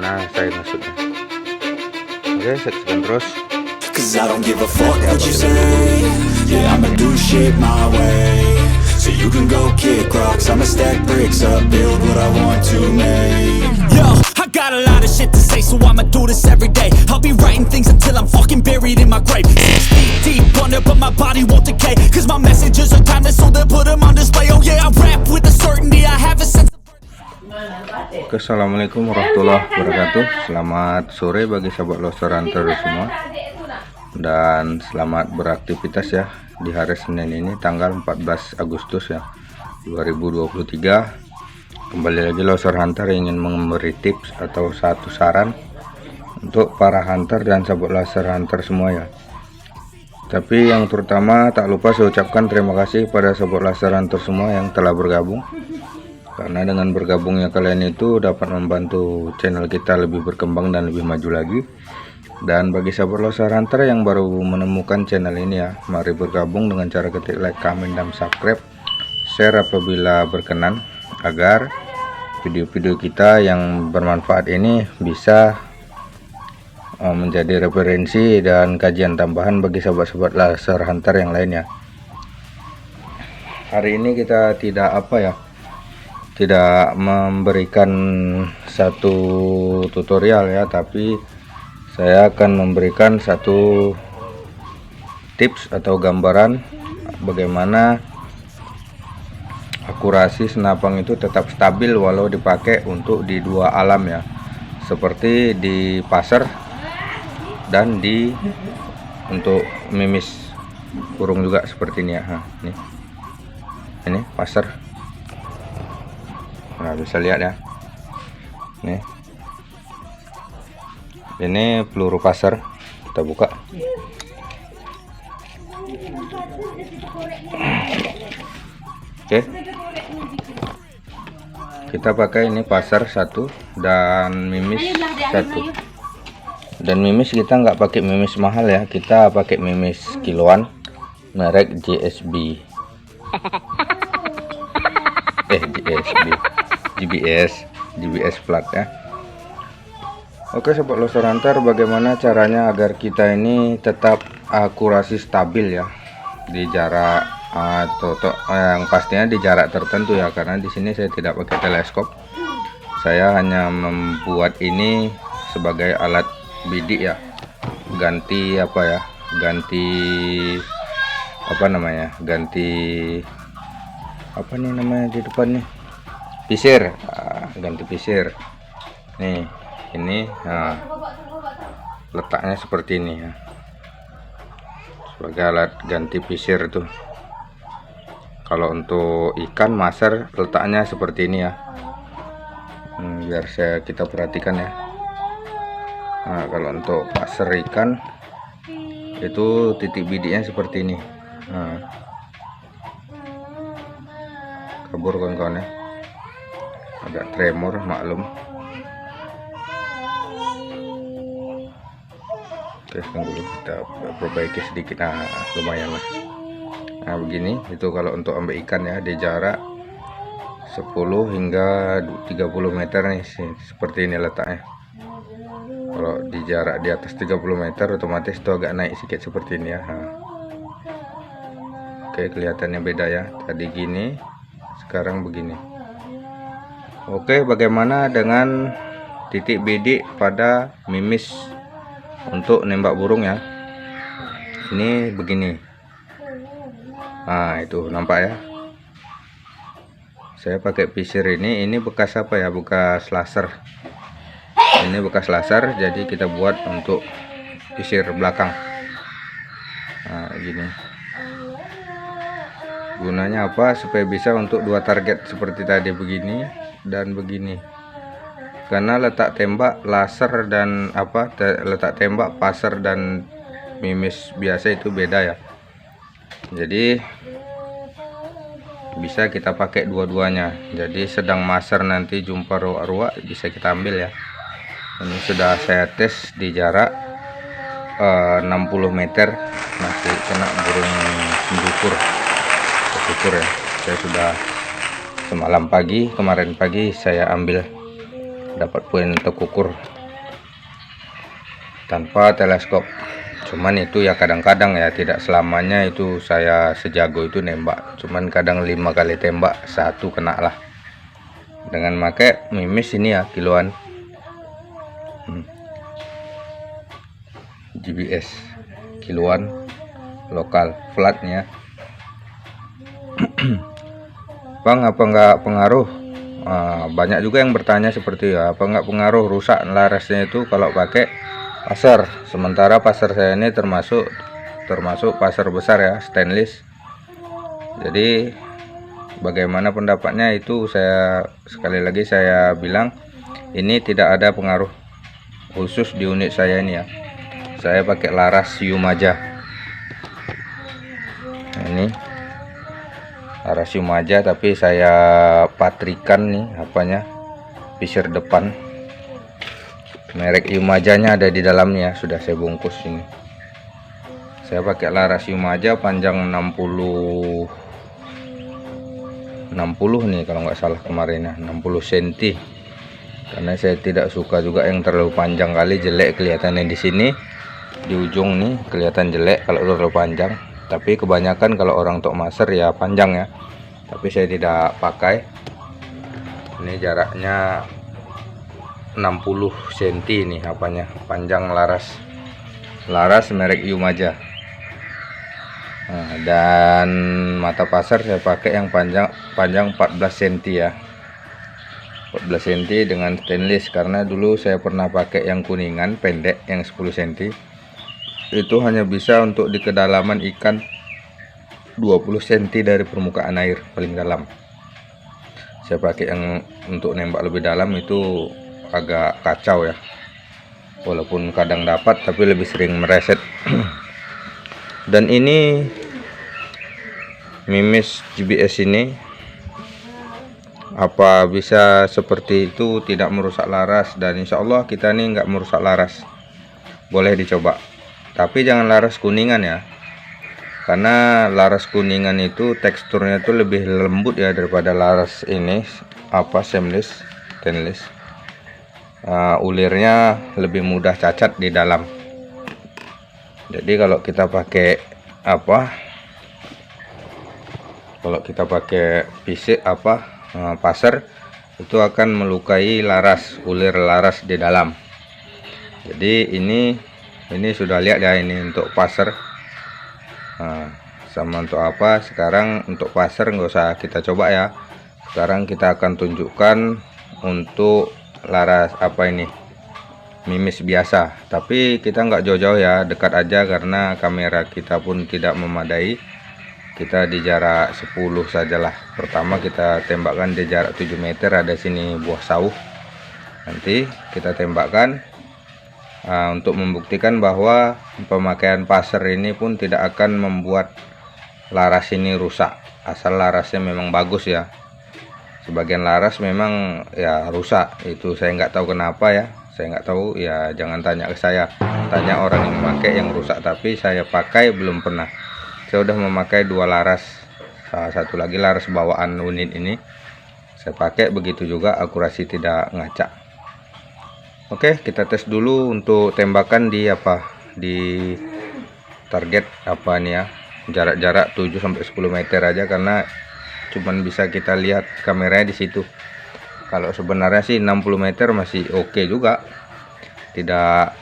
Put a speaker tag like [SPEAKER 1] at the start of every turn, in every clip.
[SPEAKER 1] Nah, saya maksudnya. Oke, saksikan terus.
[SPEAKER 2] Cause I don't give a fuck what you say. Yeah, I'ma do shit my way. So you can go kick rocks, I'ma stack bricks up, build what I want to make. Yo, I got a lot of shit to say, so I'ma do this every day. I'll be writing things until I'm fucking buried in my grave. 6 feet deep under, but my body won't decay. Cause my messages are timeless, so they'll put them on display. Oh yeah, I rap with a certainty, I have a sense of...
[SPEAKER 1] Assalamualaikum warahmatullahi wabarakatuh. Selamat sore bagi sahabat Loser Hunter semua. Dan selamat beraktivitas ya di hari Senin ini tanggal 14 Agustus ya 2023. Kembali lagi Loser Hunter ingin memberi tips atau satu saran untuk para hunter dan sahabat Loser Hunter semua ya. Tapi yang terutama tak lupa saya ucapkan terima kasih pada sahabat Loser Hunter semua yang telah bergabung. Karena dengan bergabungnya kalian itu dapat membantu channel kita lebih berkembang dan lebih maju lagi. Dan bagi sahabat Loser Hunter yang baru menemukan channel ini ya, mari bergabung dengan cara ketik like, comment, dan subscribe, share apabila berkenan, agar video-video kita yang bermanfaat ini bisa menjadi referensi dan kajian tambahan bagi sahabat-sahabat Loser Hunter yang lainnya. Hari ini kita tidak memberikan satu tutorial ya, tapi saya akan memberikan satu tips atau gambaran bagaimana akurasi senapang itu tetap stabil walau dipakai untuk di dua alam ya, seperti di passer dan di untuk mimis burung juga seperti ini ya. Ini passer. Nah, bisa lihat ya, ini peluru passer. Kita buka. Oke, kita pakai ini passer satu dan mimis satu. Dan mimis kita nggak pakai mimis mahal ya, kita pakai mimis kiloan merek GSB. GBS plat ya. Oke sobat Loser Hunter, bagaimana caranya agar kita ini tetap akurasi stabil ya di jarak yang pastinya di jarak tertentu ya, karena di sini saya tidak pakai teleskop. Saya hanya membuat ini sebagai alat bidik ya, ganti di depan nih, pisir, ganti pisir nih. Ini letaknya seperti ini ya, sebagai alat ganti pisir tuh. Kalau untuk ikan maser letaknya seperti ini ya, biar kita perhatikan ya. Nah, kalau untuk pasir ikan itu titik bidiknya seperti ini. Kabur kawan-kawan ya, agak tremor maklum. Oke, tunggu dulu, kita perbaiki sedikit. Nah, lumayan lah. Nah, begini itu kalau untuk ambil ikan ya, di jarak 10 hingga 30 meter nih, seperti ini letaknya. Kalau di jarak di atas 30 meter otomatis itu agak naik sedikit seperti ini ya. Oke, kelihatannya beda ya, tadi gini, sekarang begini. Oke, bagaimana dengan titik bidik pada mimis untuk nembak burung ya? Ini begini. Nah, itu nampak ya, saya pakai pisir ini bekas bekas laser. Ini bekas laser, jadi kita buat untuk pisir belakang. Nah, gini gunanya apa? Supaya bisa untuk dua target seperti tadi, begini dan begini. Karena letak tembak laser dan letak tembak passer dan mimis biasa itu beda ya, jadi bisa kita pakai dua-duanya. Jadi sedang maser nanti jumpa ruak-ruak bisa kita ambil ya. Ini sudah saya tes di jarak 60 meter, masih kena burung pendukur ya. Saya sudah kemarin pagi saya ambil, dapat poin tekukur tanpa teleskop. Cuman itu ya kadang-kadang ya, tidak selamanya itu saya sejago itu nembak. Cuman kadang 5 kali tembak 1 kena lah. Dengan pakai mimis ini ya kiloan. GBS kiloan lokal flatnya. Bang, apa enggak pengaruh? Banyak juga yang bertanya seperti ya, apa enggak pengaruh rusak larasnya itu kalau pakai pasar. Sementara pasar saya ini termasuk pasar besar ya, stainless. Jadi bagaimana pendapatnya itu sekali lagi saya bilang ini tidak ada pengaruh khusus di unit saya ini ya. Saya pakai laras Yumaja. Nah, ini laras Yumaja, tapi saya patrikan nih apanya, pisir depan. Merek Yumajanya ada di dalamnya, sudah saya bungkus ini. Saya pakai laras Yumaja panjang 60 nih kalau nggak salah kemarin ya, 60 cm. Karena saya tidak suka juga yang terlalu panjang, kali jelek kelihatannya di sini. Di ujung nih kelihatan jelek kalau terlalu panjang, tapi kebanyakan kalau orang tok maser ya panjang ya, tapi saya tidak pakai. Ini jaraknya 60 cm nih apanya, panjang laras merek Yumaja. Nah, dan mata pasar saya pakai yang panjang 14 cm ya, 14 cm dengan stainless. Karena dulu saya pernah pakai yang kuningan pendek yang 10 cm, itu hanya bisa untuk di kedalaman ikan 20 cm dari permukaan air paling dalam. Saya pakai yang untuk nembak lebih dalam itu agak kacau ya, walaupun kadang dapat tapi lebih sering mereset. Dan ini mimis GBS ini apa bisa seperti itu, tidak merusak laras, dan insya Allah kita ini nggak merusak laras. Boleh dicoba, tapi jangan laras kuningan ya, karena laras kuningan itu teksturnya itu lebih lembut ya daripada laras ini stainless. Ulirnya lebih mudah cacat di dalam. Jadi kalau kita pakai pisik pasar itu akan melukai ulir laras di dalam. Jadi ini sudah lihat ya, ini untuk pasar. Sama untuk apa sekarang, untuk pasar nggak usah kita coba ya. Sekarang kita akan tunjukkan untuk laras mimis biasa, tapi kita nggak jauh-jauh ya, dekat aja karena kamera kita pun tidak memadai. Kita di jarak 10 sajalah. Pertama kita tembakkan di jarak 7 meter, ada sini buah sauh, nanti kita tembakkan untuk membuktikan bahwa pemakaian pasar ini pun tidak akan membuat laras ini rusak, asal larasnya memang bagus ya. Sebagian laras memang ya rusak, itu saya nggak tahu kenapa ya, saya nggak tahu ya, jangan tanya ke saya, tanya orang yang memakai yang rusak. Tapi saya pakai belum pernah. Saya udah memakai 2 laras, salah satu lagi laras bawaan unit ini saya pakai, begitu juga akurasi tidak ngacak. Oke, kita tes dulu untuk tembakan di target nih ya, jarak-jarak 7-10 meter aja, karena cuman bisa kita lihat kameranya di situ. Kalau sebenarnya sih 60 meter masih oke juga, tidak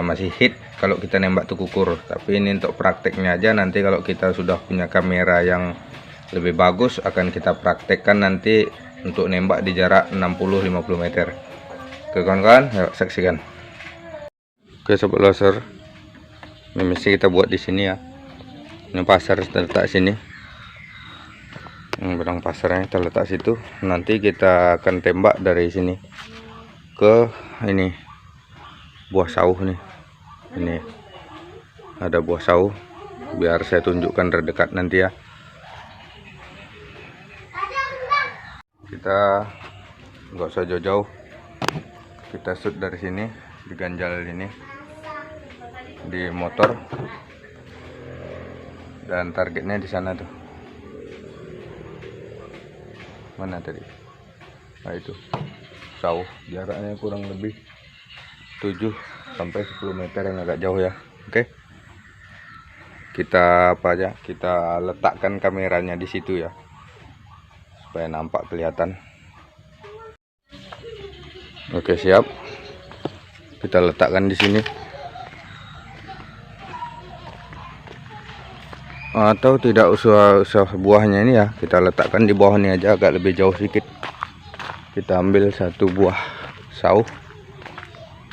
[SPEAKER 1] masih hit kalau kita nembak tukukur. Tapi ini untuk prakteknya aja, nanti kalau kita sudah punya kamera yang lebih bagus akan kita praktekkan nanti untuk nembak di jarak 60-50 meter. Oke kawan-kawan, yuk saksikan. Oke sobat laser, mimisnya kita buat di sini ya. Ini pasar terletak sini. Benang pasarnya terletak situ. Nanti kita akan tembak dari sini ke ini buah sauh nih. Ini ada buah sauh, biar saya tunjukkan terdekat nanti ya. Kita nggak usah jauh-jauh, kita shoot dari sini di ganjal ini di motor, dan targetnya di sana tuh. Mana tadi? Nah itu sauh, jaraknya kurang lebih 7 sampai 10 meter yang agak jauh ya. Oke. Kita kita letakkan kameranya di situ ya, supaya nampak kelihatan. Oke, siap. Kita letakkan di sini. Atau tidak usah buahnya ini ya, kita letakkan di bawah ini aja, agak lebih jauh sedikit. Kita ambil satu buah sauh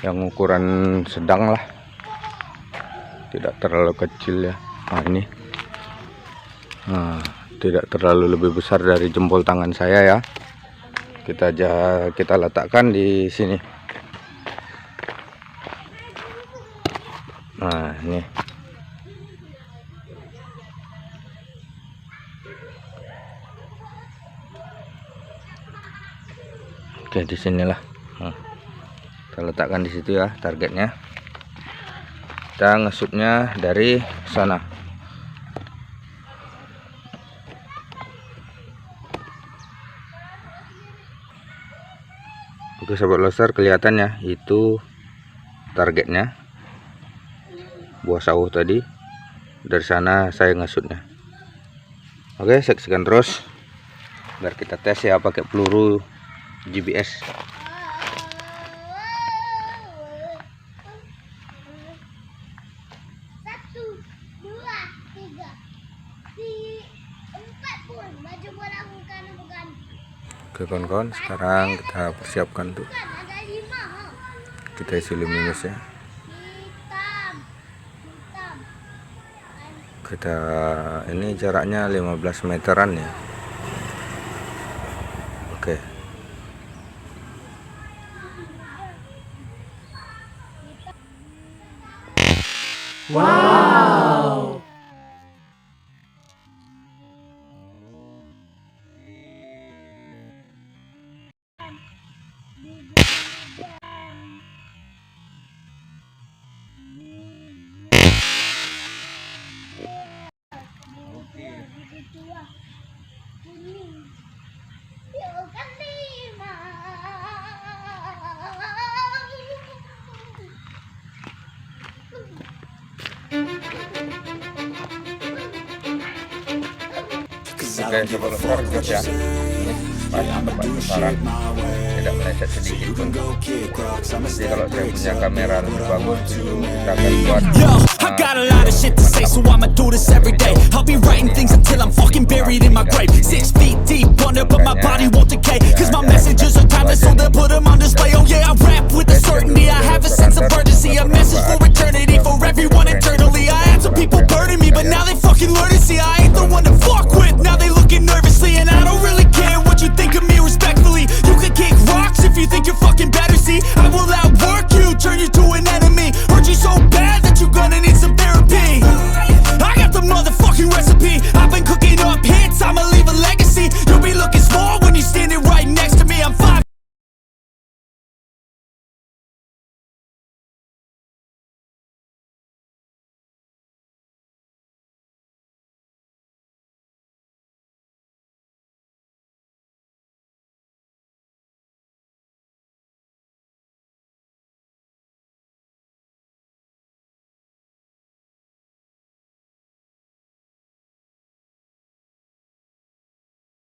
[SPEAKER 1] yang ukuran sedang lah, tidak terlalu kecil ya. Nah ini, tidak terlalu lebih besar dari jempol tangan saya ya. Kita letakkan di sini. Nah ini. Oke, di sinilah. Kita letakkan di situ ya targetnya. Kita ngesutnya dari sana. Oke sahabat loser, kelihatan ya itu targetnya, buah sauh tadi. Dari sana saya ngesutnya. Oke, saksikan terus biar kita tes ya pakai peluru GBS. Oke kawan-kawan, sekarang kita persiapkan tuh, kita isi luminous ya. Kita ini jaraknya 15 meteran ya. Oke.
[SPEAKER 3] Wow.
[SPEAKER 1] Oke, coba besar terus ya. Pas tepat sasaran, tidak meleset sedikit pun. Jadi kalau saya punya kamera lebih bagus, kita akan buat.
[SPEAKER 2] Yo, I got a lot of shit to say, so I'ma do this every day. I'll be writing things until I'm fucking buried in my grave. 6 feet deep under, but my body won't decay. Cause my messages are timeless, so they'll put them on display. Oh yeah, I rap with a certainty, I have a sense of urgency. A message for eternity, for everyone eternally. I had some people burning me, but now they fucking learn to see I ain't the one to fuck with. Now they looking nervously, and I don't really care what you think of me respectfully. You can kick rocks if you think you're